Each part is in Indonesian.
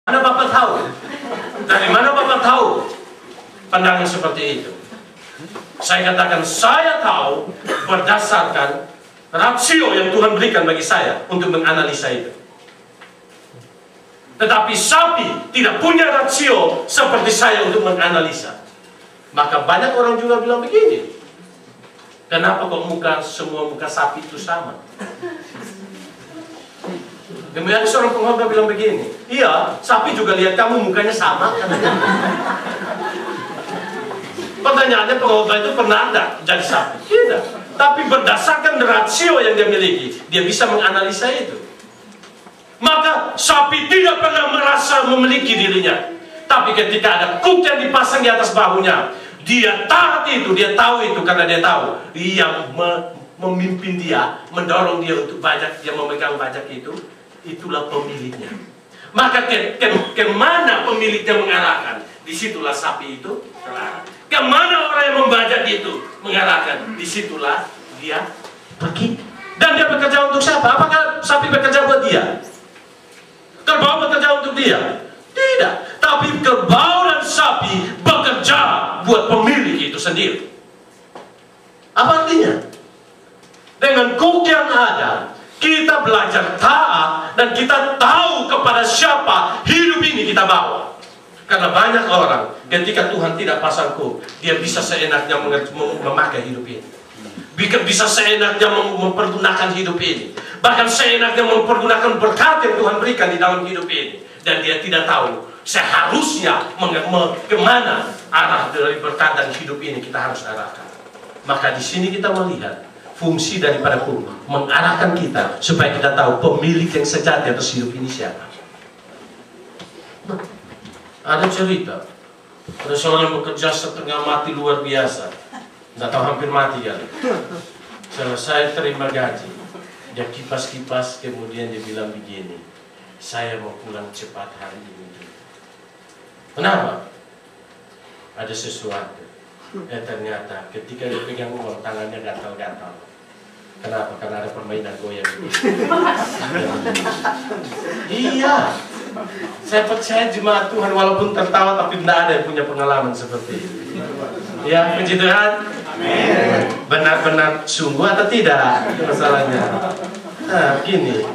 Mana Bapak tahu? Dari mana Bapak tahu pandangan seperti itu? Saya katakan, saya tahu berdasarkan rasio yang Tuhan berikan bagi saya untuk menganalisa itu. Tetapi sapi tidak punya rasio seperti saya untuk menganalisa. Maka banyak orang juga bilang begini, kenapa kok semua muka sapi itu sama? Kemudian seorang pengkhotbah bilang begini, iya, sapi juga lihat kamu mukanya sama. Pertanyaannya, pengkhotbah itu pernah ada jadi sapi? Tidak. Tapi berdasarkan rasio yang dia miliki, dia bisa menganalisa itu. Maka sapi tidak pernah merasa memiliki dirinya. Tapi ketika ada kuk yang dipasang di atas bahunya, dia taat itu, dia tahu itu karena dia tahu yang memimpin dia, mendorong dia untuk bajak, dia memegang bajak itu. Itulah pemiliknya. Maka kemana pemiliknya mengarahkan, disitulah sapi itu terarah. Kemana orang yang membajak itu mengarahkan, disitulah dia pergi. Dan dia bekerja untuk siapa? Apakah sapi bekerja buat dia? Kerbau bekerja untuk dia? Tidak. Tapi kerbau dan sapi bekerja buat pemilik itu sendiri. Apa artinya? Dengan kuk yang ada, kita belajar taat dan kita tahu kepada siapa hidup ini kita bawa. Karena banyak orang ketika Tuhan tidak pasang kuk, dia bisa seenaknya memakai hidup ini. Bisa seenaknya mempergunakan hidup ini. Bahkan seenaknya mempergunakan berkat yang Tuhan berikan di dalam hidup ini. Dan dia tidak tahu seharusnya kemana arah dari berkat dan hidup ini kita harus arahkan. Maka di sini kita melihat fungsi daripada kuk mengarahkan kita supaya kita tahu pemilik yang sejati atas hidup ini siapa. Ada cerita, ada seorang yang bekerja setengah mati luar biasa, nggak tahu hampir mati kali. Selesai terima gaji, dia kipas-kipas, kemudian dia bilang begini, saya mau pulang cepat hari ini. Kenapa? Ada sesuatu. Ternyata ketika dia pegang uang, tangannya gatal-gatal. Kenapa? Karena ada permainan goyang. Iya. Saya percaya jemaat Tuhan walaupun tertawa tapi tidak ada yang punya pengalaman seperti itu. Ya, puji Tuhan. Amin. Benar-benar sungguh atau tidak masalahnya? Nah, gini.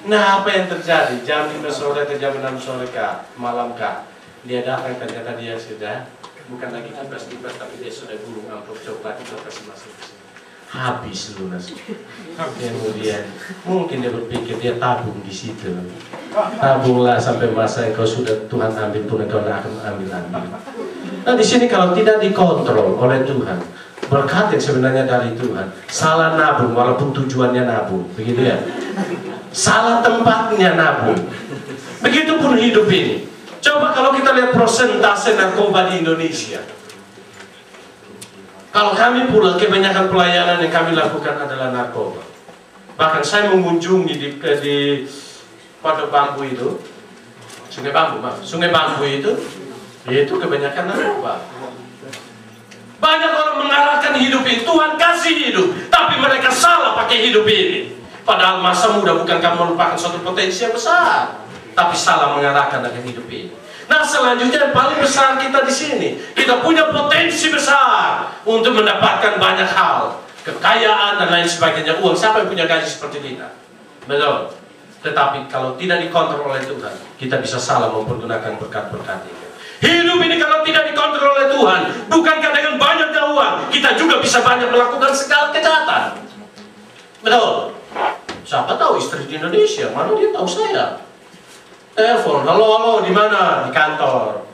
Nah, apa yang terjadi? Jam 5 sore atau jam 6 sore kah? Malam kah? Dia datang, ternyata dia sudah bukan lagi kipas-kipas, tapi dia sudah gulung amplop coklat itu kasih masuk ke sini. Habis lunas. Kemudian mungkin dia berpikir dia tabung di situ. Tabunglah sampai masa engkau sudah Tuhan ambil pun engkau akan ambil. Nah di sini kalau tidak dikontrol oleh Tuhan, berkat yang sebenarnya dari Tuhan, salah nabung walaupun tujuannya nabung, begitu ya. Salah tempatnya nabung. Begitupun hidup ini. Coba kalau kita lihat persentase narkoba di Indonesia. Kalau kami pula kebanyakan pelayanan yang kami lakukan adalah narkoba. Bahkan saya mengunjungi di Pondok Bambu itu, Sungai Bambu itu kebanyakan narkoba. Banyak orang mengarahkan hidup ini, Tuhan kasih hidup, tapi mereka salah pakai hidup ini. Padahal masa muda bukankah merupakan suatu potensi yang besar, tapi salah mengarahkan dengan hidup ini. Nah selanjutnya yang paling besar kita di sini, kita punya potensi besar untuk mendapatkan banyak hal, kekayaan dan lain sebagainya. Uang, siapa yang punya gaji seperti kita? Betul. Tetapi kalau tidak dikontrol oleh Tuhan, kita bisa salah mempergunakan berkat-berkat ini. Hidup ini kalau tidak dikontrol oleh Tuhan, bukankah dengan banyaknya uang kita juga bisa banyak melakukan segala kejahatan? Betul. Siapa tahu istri di Indonesia, mana dia tahu saya? Telepon, halo, di mana? Di kantor.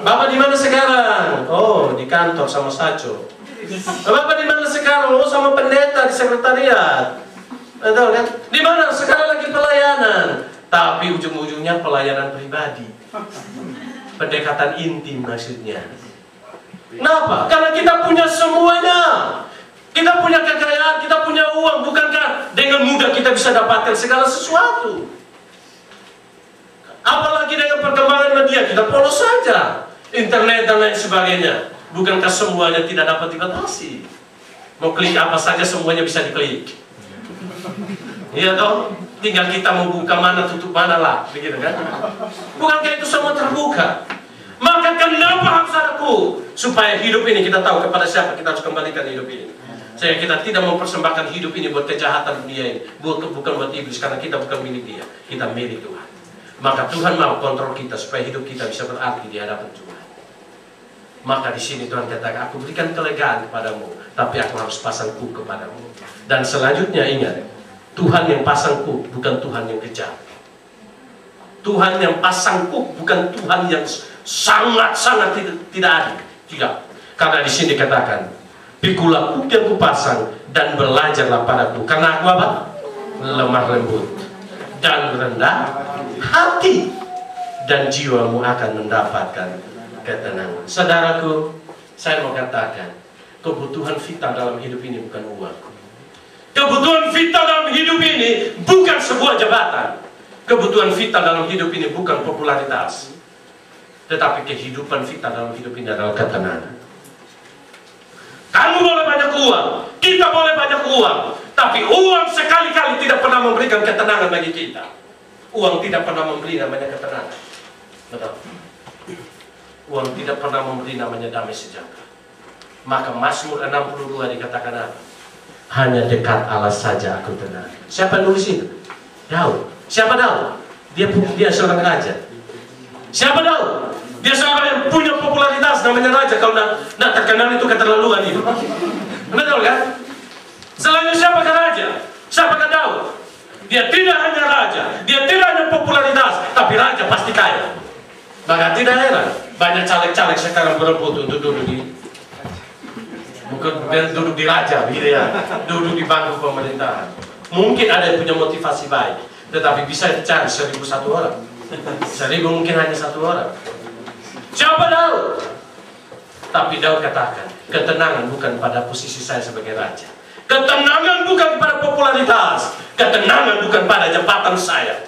Bapak di mana sekarang? Oh, di kantor sama Saco. Bapak di mana sekarang? Oh, sama pendeta di sekretariat. Betul kan? Di mana? Sekarang lagi pelayanan. Tapi ujung-ujungnya pelayanan pribadi. Pendekatan intim maksudnya. Kenapa? Karena kita punya semuanya. Kita punya kekayaan, kita punya uang. Bukankah dengan mudah kita bisa dapatkan segala sesuatu? Apalagi dengan perkembangan media, kita polos saja. Internet dan lain sebagainya. Bukankah semuanya tidak dapat dibatasi? Mau klik apa saja semuanya bisa diklik. Iya toh? Tinggal kita mau buka mana, tutup mana lah, begitu kan? Bukankah itu semua terbuka? Maka kenapa harus ada ku? Supaya hidup ini kita tahu kepada siapa kita harus kembalikan hidup ini. Sehingga kita tidak mempersembahkan hidup ini buat kejahatan dunia ini, bukan buat iblis, karena kita bukan milik dia, kita milik Tuhan. Maka Tuhan mau kontrol kita supaya hidup kita bisa berarti di hadapan Tuhan. Maka di sini Tuhan katakan, aku berikan kelegaan kepadamu, tapi aku harus pasang ku kepadamu. Dan selanjutnya ingat, Tuhan yang pasang ku bukan Tuhan yang kejam. Tuhan yang pasang ku bukan Tuhan yang sangat-sangat tidak adil. Tidak. Karena di sini dikatakan, pikulah ku yang kupasang dan belajarlah padaku. Karena aku apa? Lemah lembut dan rendah hati, dan jiwamu akan mendapatkan ketenangan. Saudaraku, saya mau katakan, kebutuhan vital dalam hidup ini bukan uang. Kebutuhan vital dalam hidup ini bukan sebuah jabatan. Kebutuhan vital dalam hidup ini bukan popularitas. Tetapi kehidupan vital dalam hidup ini adalah ketenangan. Kamu boleh banyak uang, kita boleh banyak uang, tapi uang sekali-kali tidak pernah memberikan ketenangan bagi kita. Uang tidak pernah memberi namanya ketenangan. Betul. Uang tidak pernah memberi namanya damai sejahtera. Maka Mazmur 62 dikatakan apa? Hanya dekat Allah saja aku tenang. Siapa yang nulis itu? Daud. Siapa Daud? Dia seorang raja. Siapa Daud? Dia seorang yang punya popularitas, namanya raja. Kalau nak terkenal itu keterlaluan itu. Betul kan? Selain siapakah raja? Siapakah Daud? Dia tidak hanya raja, dia tidak hanya popularitas, tapi raja pasti kaya. Maka tidak heran banyak caleg-caleg sekarang berebut untuk duduk di raja, gitu ya, duduk di bangku pemerintahan. Mungkin ada yang punya motivasi baik, tetapi bisa dicari 1001 orang. 1000 mungkin hanya 1 orang. Siapa Daud? Tapi Daud katakan, ketenangan bukan pada posisi saya sebagai raja. Ketenangan bukan pada popularitas. Ketenangan bukan pada jabatan saya.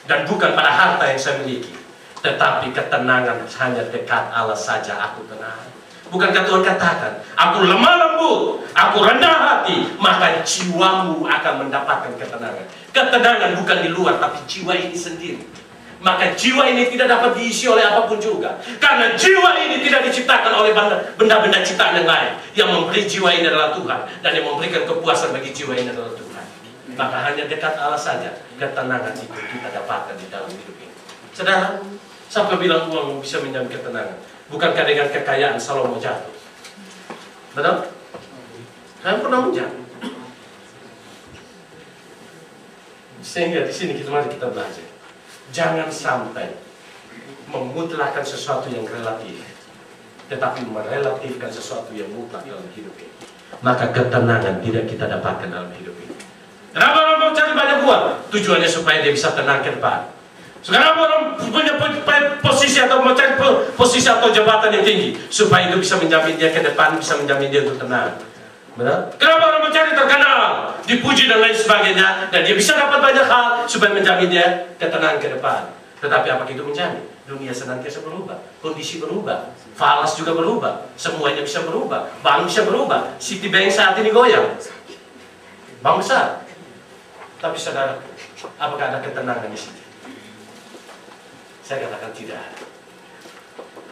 Dan bukan pada harta yang saya miliki. Tetapi ketenangan hanya dekat Allah saja aku tenang. Bukankah Tuhan katakan, aku lemah lembut, aku rendah hati, maka jiwamu akan mendapatkan ketenangan. Ketenangan bukan di luar, tapi jiwa ini sendiri. Maka jiwa ini tidak dapat diisi oleh apapun juga. Karena jiwa ini tidak diciptakan oleh benda-benda ciptaan yang lain. Yang memberi jiwa ini adalah Tuhan. Dan yang memberikan kepuasan bagi jiwa ini adalah Tuhan. Maka hanya dekat Allah saja ketenangan itu kita dapatkan di dalam hidup ini. Saudara, siapa bilang uang bisa menjamin ketenangan? Bukankah dengan kekayaan Salomo jatuh? Betul? Saya pernah menjamin. Sehingga di sini mari kita belajar. Jangan sampai memutlakkan sesuatu yang relatif, tetapi merelatifkan sesuatu yang mutlak dalam hidup ini. Maka ketenangan tidak kita dapatkan dalam hidup ini. Kenapa orang mau cari banyak uang? Tujuannya supaya dia bisa tenang ke depan. Sekarang orang punya posisi atau mau cari posisi atau jabatan yang tinggi, supaya itu bisa menjamin dia ke depan, bisa menjamin dia untuk tenang. Benar? Kenapa orang mencari terkenal, dipuji dan lain sebagainya, dan dia bisa dapat banyak hal supaya menjamin dia ketenangan ke depan. Tetapi apa itu menjamin? Dunia senantiasa berubah, kondisi berubah, falas juga berubah, semuanya bisa berubah, bank bisa berubah. Citibank saat ini goyang, bank besar. Tapi saudara, apakah ada ketenangan di sini? Saya katakan tidak.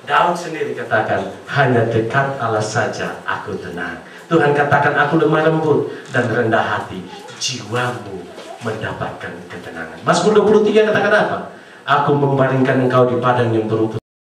Daud sendiri katakan, hanya dekat Allah saja aku tenang. Tuhan katakan, aku lemah lembut dan rendah hati, jiwamu mendapatkan ketenangan. Mazmur 23 katakan apa? Aku membaringkan engkau di padang yang berumput